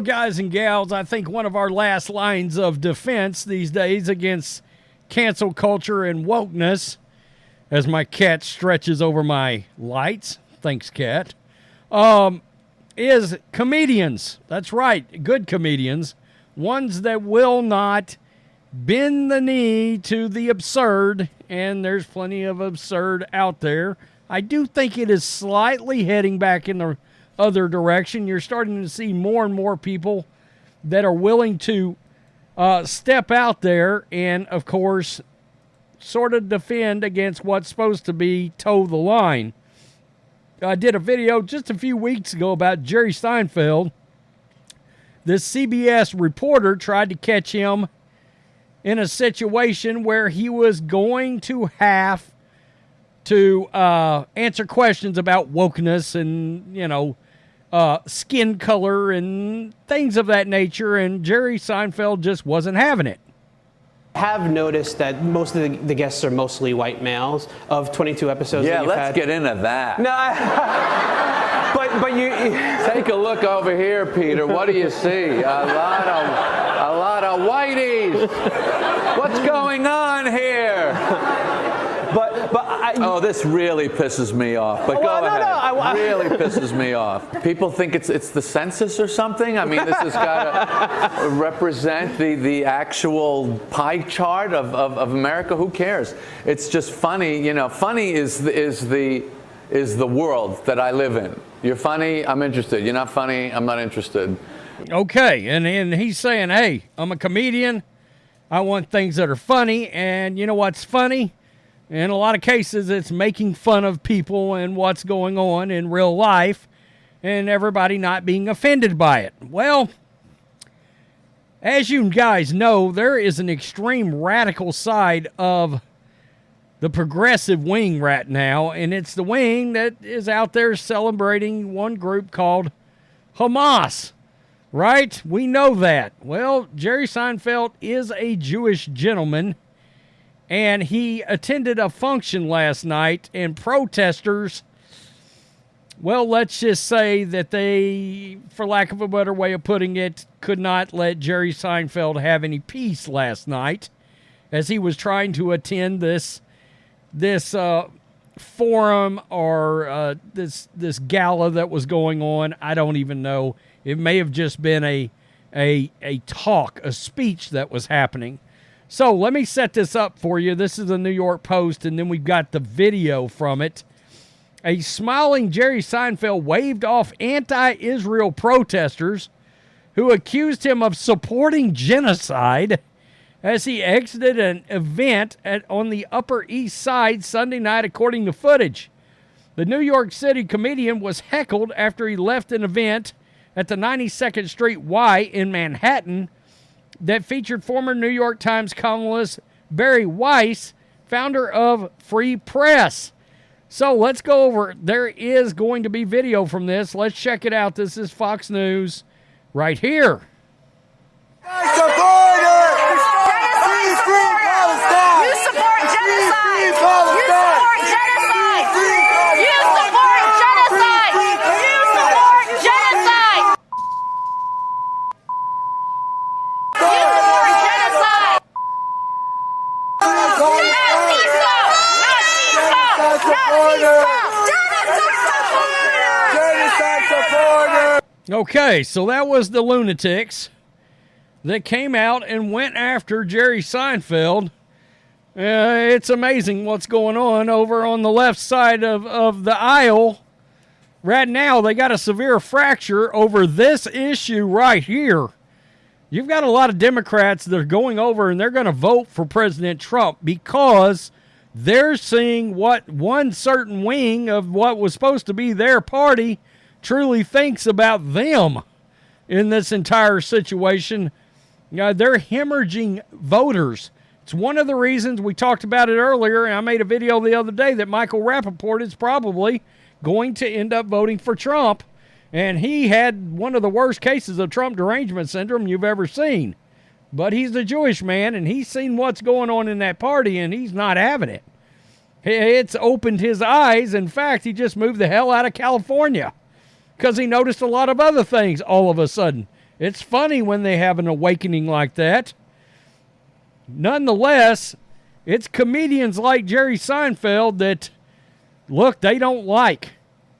Well, guys and gals, I think one of our last lines of defense these days against cancel culture and wokeness, as my cat stretches over my lights, thanks, cat, is comedians. That's right, good comedians, ones that will not bend the knee to the absurd, and there's plenty of absurd out there. I do think it is slightly heading back in the other direction. You're starting to see more and more people that are willing to step out there and, of course, sort of defend against what's supposed to be toe the line. I did a video just a few weeks ago about Jerry Seinfeld. This CBS reporter tried to catch him in a situation where he was going to have to answer questions about wokeness and, skin color and things of that nature, and Jerry Seinfeld just wasn't having it. I have noticed that most of the guests are mostly white males of 22 episodes. Yeah, that you've let's had. get into that. No, but you take a look over here, Peter. What do you see? A lot of whiteys. What's going on here? This really pisses me off. But go ahead. Really pisses me off. People think it's the census or something. I mean, this has got to represent the actual pie chart of America. Who cares? It's just funny. Funny is the world that I live in. You're funny, I'm interested. You're not funny, I'm not interested. Okay, and he's saying, hey, I'm a comedian. I want things that are funny, and you know what's funny? In a lot of cases, it's making fun of people and what's going on in real life and everybody not being offended by it. Well, as you guys know, there is an extreme radical side of the progressive wing right now, and it's the wing that is out there celebrating one group called Hamas, right? We know that. Well, Jerry Seinfeld is a Jewish gentleman, and he attended a function last night, and protesters, well, let's just say that they, for lack of a better way of putting it, could not let Jerry Seinfeld have any peace last night as he was trying to attend this forum or this gala that was going on. I don't even know. It may have just been a talk, a speech that was happening. So let me set this up for you. This is the New York Post, and then we've got the video from it. A smiling Jerry Seinfeld waved off anti-Israel protesters who accused him of supporting genocide as he exited an event on the Upper East Side Sunday night, according to footage. The New York City comedian was heckled after he left an event at the 92nd Street Y in Manhattan that featured former New York Times columnist Barry Weiss, founder of Free Press. So let's go over. There is going to be video from this. Let's check it out. This is Fox News right here. Okay, so that was the lunatics that came out and went after Jerry Seinfeld. It's amazing what's going on over on the left side of the aisle. Right now, they got a severe fracture over this issue right here. You've got a lot of Democrats that are going over and they're going to vote for President Trump because they're seeing what one certain wing of what was supposed to be their party truly thinks about them in this entire situation. They're hemorrhaging voters. It's one of the reasons we talked about it earlier, and I made a video the other day that Michael Rappaport is probably going to end up voting for Trump, and he had one of the worst cases of Trump derangement syndrome you've ever seen. But he's a Jewish man, and he's seen what's going on in that party, and he's not having it. It's opened his eyes. In fact, he just moved the hell out of California because he noticed a lot of other things all of a sudden. It's funny when they have an awakening like that. Nonetheless, it's comedians like Jerry Seinfeld that, look, they don't like.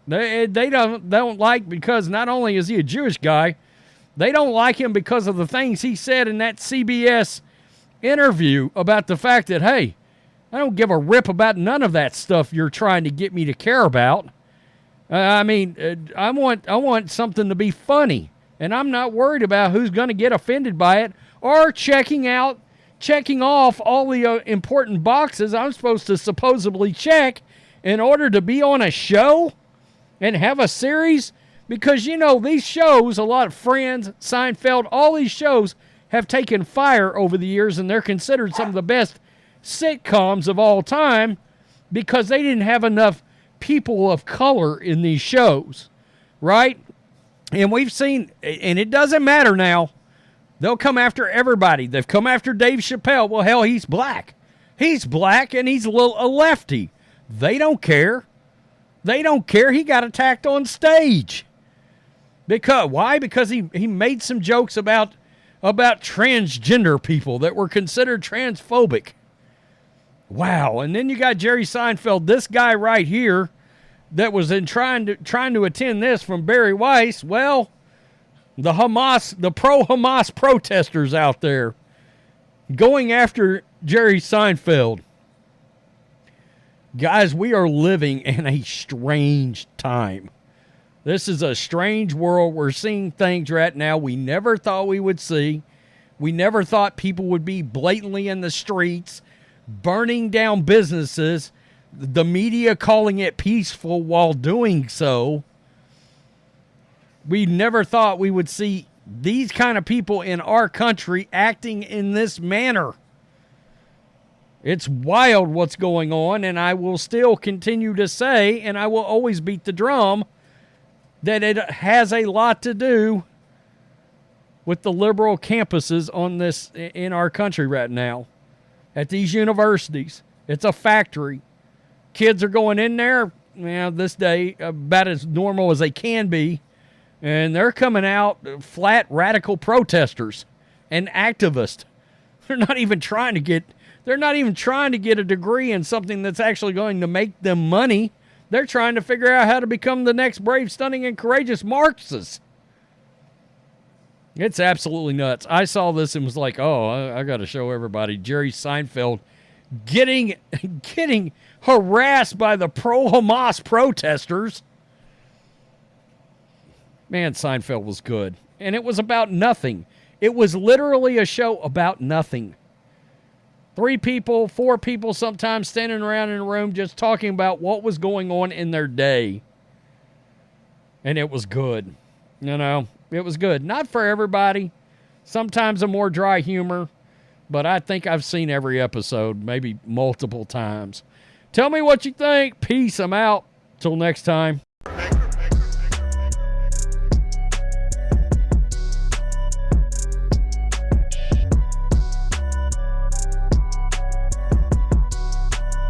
They don't like because not only is he a Jewish guy, they don't like him because of the things he said in that CBS interview about the fact that, hey, I don't give a rip about none of that stuff you're trying to get me to care about. I want something to be funny, and I'm not worried about who's going to get offended by it or checking off all the important boxes I'm supposed to supposedly check in order to be on a show and have a series. Because, these shows, a lot of Friends, Seinfeld, all these shows have taken fire over the years, and they're considered some of the best sitcoms of all time because they didn't have enough people of color in these shows, right? And we've seen, and it doesn't matter now, they'll come after everybody. They've come after Dave Chappelle. Well, hell, he's black. He's black, and he's a lefty. They don't care. They don't care. He got attacked on stage. Why? Because he made some jokes about transgender people that were considered transphobic. Wow. And then you got Jerry Seinfeld, this guy right here that was trying to attend this from Barry Weiss. Well, the pro-Hamas protesters out there going after Jerry Seinfeld. Guys, we are living in a strange time. This is a strange world. We're seeing things right now we never thought we would see. We never thought people would be blatantly in the streets, burning down businesses, the media calling it peaceful while doing so. We never thought we would see these kind of people in our country acting in this manner. It's wild what's going on, and I will still continue to say, and I will always beat the drum, that it has a lot to do with the liberal campuses in our country right now. At these universities, it's a factory. Kids are going in there, this day about as normal as they can be, and they're coming out flat radical protesters and activists. They're not even trying to get a degree in something that's actually going to make them money. They're trying to figure out how to become the next brave, stunning, and courageous Marxists. It's absolutely nuts. I saw this and was like, oh, I got to show everybody Jerry Seinfeld getting harassed by the pro-Hamas protesters. Man, Seinfeld was good. And it was about nothing. It was literally a show about nothing. 3 people, 4 people sometimes standing around in a room just talking about what was going on in their day. And it was good. It was good. Not for everybody. Sometimes a more dry humor. But I think I've seen every episode, maybe multiple times. Tell me what you think. Peace. I'm out. Till next time.